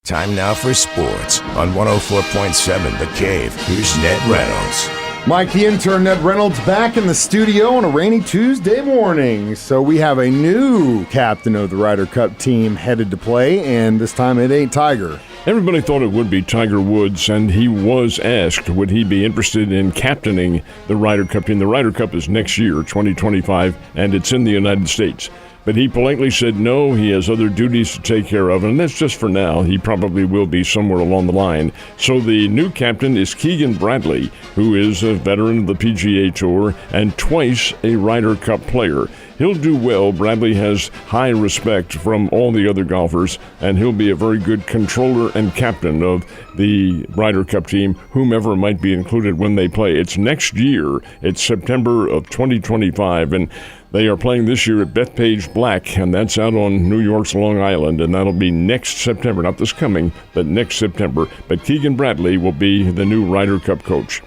Time now for sports on 104.7 The Cave. Here's Ned Reynolds. Mike, the intern, Ned Reynolds, back in the studio on a rainy Tuesday morning. So we have a new captain of the Ryder Cup team headed to play, and this time it ain't Tiger. Everybody thought it would be Tiger Woods, and he was asked would he be interested in captaining the Ryder Cup team. The Ryder Cup is next year, 2025, and it's in the United States. But he politely said no, he has other duties to take care of, and that's just for now. He probably will be somewhere along the line. So the new captain is Keegan Bradley, who is a veteran of the PGA Tour and twice a Ryder Cup player. He'll do well. Bradley has high respect from all the other golfers, and he'll be a very good controller and captain of the Ryder Cup team, whomever might be included when they play. It's next year. It's September of 2025, and they are playing this year at Bethpage Black, and that's out on New York's Long Island, and that'll be next September. Not this coming, but next September. But Keegan Bradley will be the new Ryder Cup coach.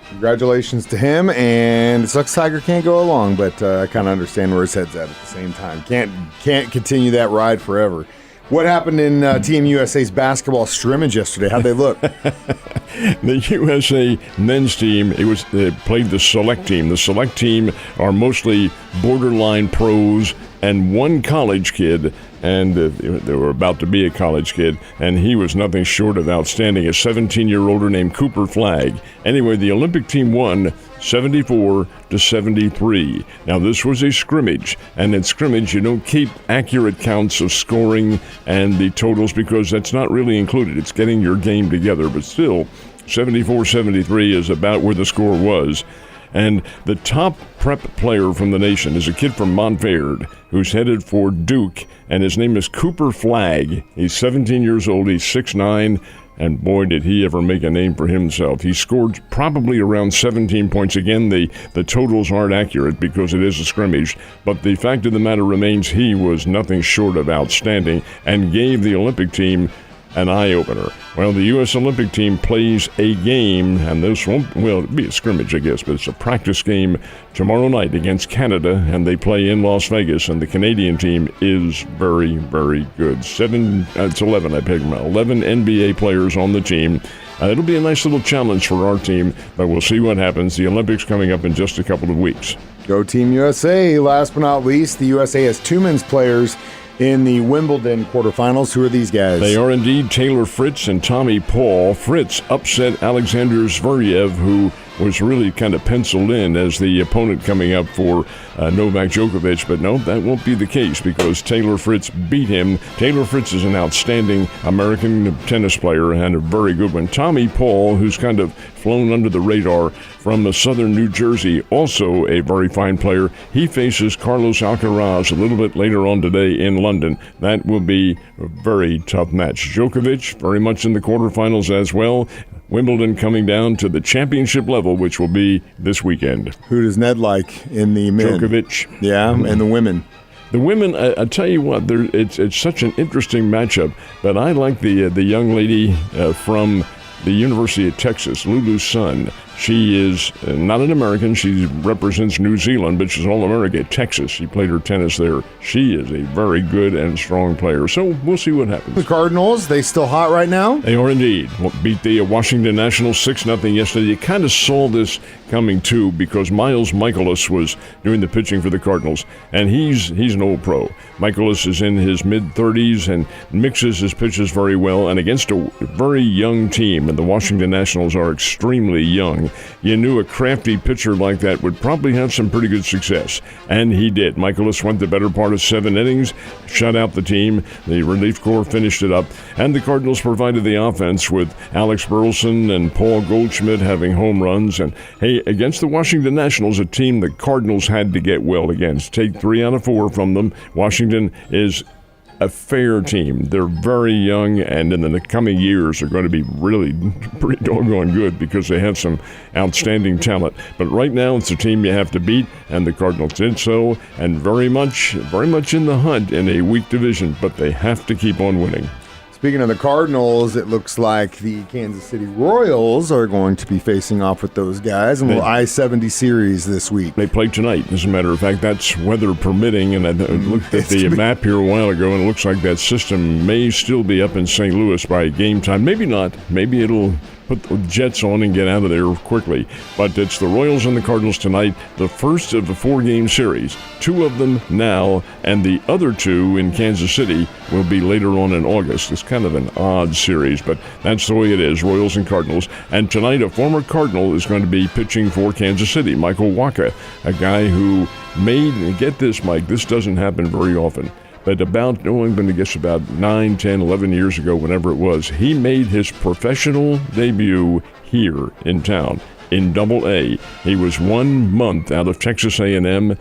Congratulations to him, and it sucks Tiger can't go along, but I kind of understand where his head's at the same time. Can't continue that ride forever. What happened in Team USA's basketball scrimmage yesterday? How'd they look? The USA men's team, they played the select team. The select team are mostly borderline pros and one college kid, and they were about to be a college kid, and he was nothing short of outstanding, a 17-year-older named Cooper Flagg. Anyway, the Olympic team won 74-73. Now, this was a scrimmage, and in scrimmage, you don't keep accurate counts of scoring and the totals because that's not really included. It's getting your game together, but still, 74-73 is about where the score was. And the top prep player from the nation is a kid from Montverde who's headed for Duke, and his name is Cooper Flagg. He's 17 years old, he's 6'9", and boy, did he ever make a name for himself. He scored probably around 17 points. Again, the totals aren't accurate because it is a scrimmage, but the fact of the matter remains he was nothing short of outstanding and gave the Olympic team an eye-opener. Well, the U.S. Olympic team plays a game, and this won't, well, it'll be a scrimmage, I guess, but it's a practice game tomorrow night against Canada, and they play in Las Vegas, and the Canadian team is very, very good. It's 11 NBA players on the team. It'll be a nice little challenge for our team, but we'll see what happens. The Olympics coming up in just a couple of weeks. Go Team USA. Last but not least, the USA has two men's players in the Wimbledon quarterfinals. Who are these guys? They are indeed Taylor Fritz and Tommy Paul. Fritz upset Alexander Zverev, who was really kind of penciled in as the opponent coming up for Novak Djokovic, but no, that won't be the case because Taylor Fritz beat him. Taylor Fritz is an outstanding American tennis player and a very good one. Tommy Paul, who's kind of flown under the radar from southern New Jersey, also a very fine player. He faces Carlos Alcaraz a little bit later on today in London. That will be a very tough match. Djokovic very much in the quarterfinals as well. Wimbledon coming down to the championship level, which will be this weekend. Who does Ned like in the men? Djokovic. Yeah, and the women. The women, I tell you what, it's such an interesting matchup, but I like the young lady from the University of Texas, Lulu Sun. She is not an American. She represents New Zealand, but she's All-America at Texas. She played her tennis there. She is a very good and strong player. So we'll see what happens. The Cardinals, they still hot right now? They are indeed. Beat the Washington Nationals 6-0 yesterday. You kind of saw this coming too because Miles Michaelis was doing the pitching for the Cardinals, and he's an old pro. Michaelis is in his mid-30s and mixes his pitches very well, and against a very young team, and the Washington Nationals are extremely young, you knew a crafty pitcher like that would probably have some pretty good success, and he did. Michaelis went the better part of 7 innings, shut out the team. The relief corps finished it up, and the Cardinals provided the offense with Alex Burleson and Paul Goldschmidt having home runs. And hey, against the Washington Nationals, a team the Cardinals had to get well against. Take 3 out of 4 from them. Washington is a fair team. They're very young, and in the coming years are going to be really pretty doggone good because they have some outstanding talent. But right now, it's a team you have to beat, and the Cardinals did so, and very much in the hunt in a weak division, but they have to keep on winning. Speaking of the Cardinals, it looks like the Kansas City Royals are going to be facing off with those guys in the I-70 series this week. They play tonight, as a matter of fact. That's weather permitting, and I looked at the map here a while ago, and it looks like that system may still be up in St. Louis by game time. Maybe not. Maybe it'll put the Jets on and get out of there quickly. But it's the Royals and the Cardinals tonight, the first of the 4-game series. 2 of them now, and the other 2 in Kansas City will be later on in August. It's kind of an odd series, but that's the way it is, Royals and Cardinals. And tonight, a former Cardinal is going to be pitching for Kansas City, Michael Wacha, a guy who made, get this, Mike, this doesn't happen very often, but about 9, 10, 11 years ago, whenever it was, he made his professional debut here in town in Double-A. He was 1 month out of Texas A&M,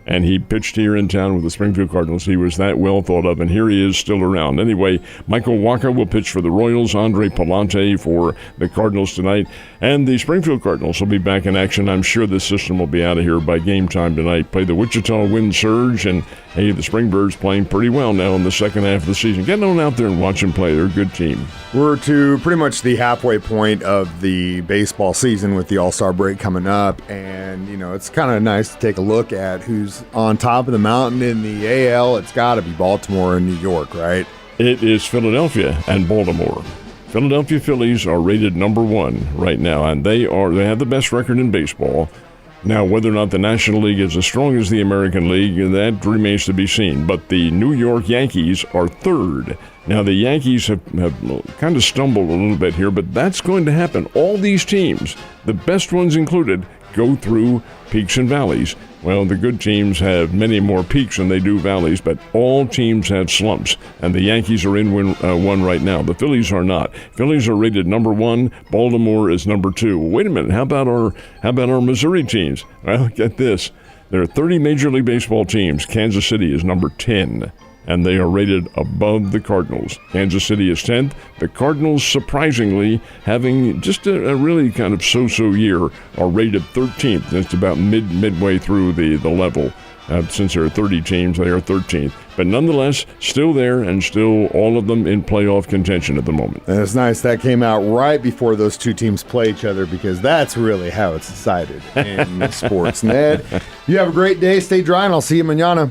and he pitched here in town with the Springfield Cardinals. He was that well thought of, and here he is still around. Anyway, Michael Wacha will pitch for the Royals, Andre Palante for the Cardinals tonight, and the Springfield Cardinals will be back in action. I'm sure the system will be out of here by game time tonight. Play the Wichita Wind Surge, and hey, the Springbirds playing pretty well now in the second half of the season. Get on out there and watch them play. They're a good team. We're to pretty much the halfway point of the baseball season with the All-Star break coming up, and, you know, it's kind of nice to take a look at who's on top of the mountain in the AL. It's got to be Baltimore and New York, right? It is Philadelphia and Baltimore. Philadelphia Phillies are rated number 1 right now, and they have the best record in baseball. Now, whether or not the National League is as strong as the American League, that remains to be seen. But the New York Yankees are 3rd. Now, the Yankees have kind of stumbled a little bit here, but that's going to happen. All these teams, the best ones included, go through peaks and valleys. Well, the good teams have many more peaks than they do valleys, but all teams have slumps, and the Yankees are in one right now. The Phillies are not. Phillies are rated number 1. Baltimore is number 2. Wait a minute. How about our Missouri teams? Well, get this. There are 30 Major League Baseball teams. Kansas City is number 10. And they are rated above the Cardinals. Kansas City is 10th. The Cardinals, surprisingly, having just a really kind of so-so year, are rated 13th. It's about midway through the level. Since there are 30 teams, they are 13th. But nonetheless, still there and still all of them in playoff contention at the moment. And it's nice that came out right before those 2 teams play each other, because that's really how it's decided in sports. Ned, you have a great day. Stay dry, and I'll see you mañana.